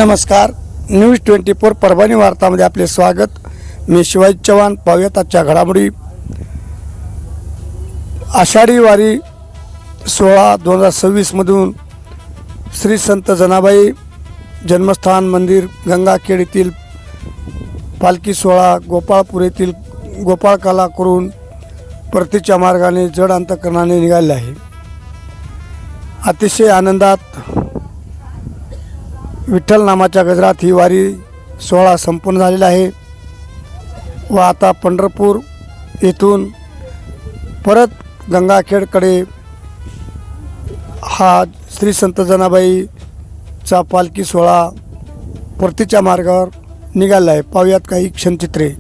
नमस्कार, न्यूज 24 परभणी वार्तामध्ये आपले स्वागत। मी शिवाजी चव्हाण। पाहूयात आजच्या घडामोडी। आषाढी वारी 16/2026 मधून श्री संत जनाबाई जन्मस्थान मंदिर गंगाखेड येथील पालखी सोहळा गोपाळपूर येथील गोपाळकाला करून परतीच्या मार्गाने जड अंतकरणाने निघाले आहे। अतिशय आनंदात विठ्ठल नामाच्या गजरात ही वारी सोहळा संपूर्ण झालेला आहे व आता पंढरपूर येथून परत गंगाखेडकडे हा श्री संत जनाबाईचा पालखी सोहळा परतीच्या मार्गावर निघाला आहे। पाहूयात काही क्षणचित्रे।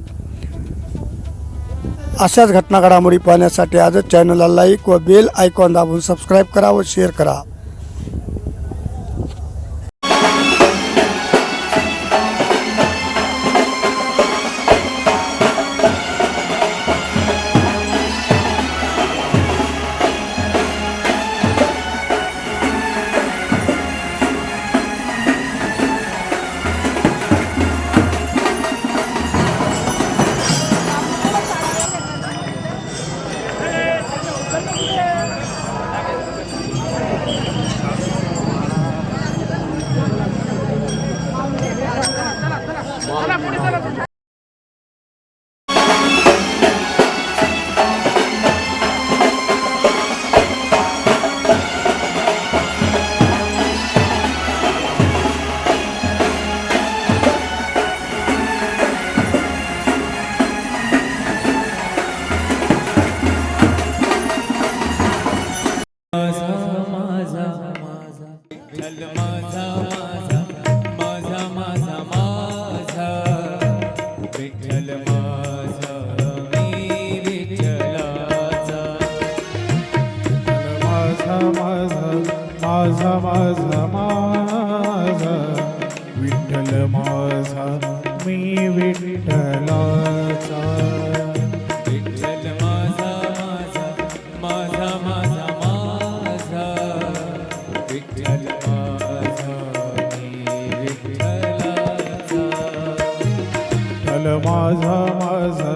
अशाच घटना घडामोडी पाहण्यासाठी आजच चॅनलला लाईक व बेल आयकॉन दाबून सबस्क्राईब करा व शेअर करा। माझा माझा माझा विठ्ठल माझा मी विठ्ठलाचा। विठ्ठल माझा माझा माझा माझा विठ्ठल माझा मी विठ्ठलाचा। विठ्ठल माझा माझा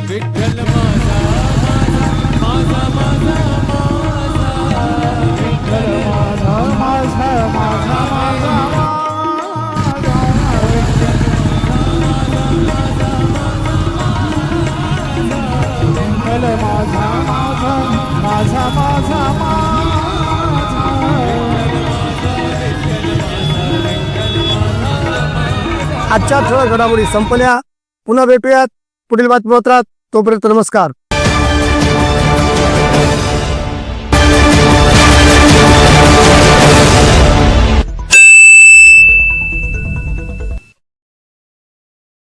विठ्ठल माझा माझा माझा माझा विठ्ठल माझा माझा माझा माझा विठ्ठल माझा माझा माझा माझा आजच्या ठळक घडामोडी संपल्या। पुन्हा भेटूयात पुढील बातमीपत्रात। तोपर्यंत नमस्कार।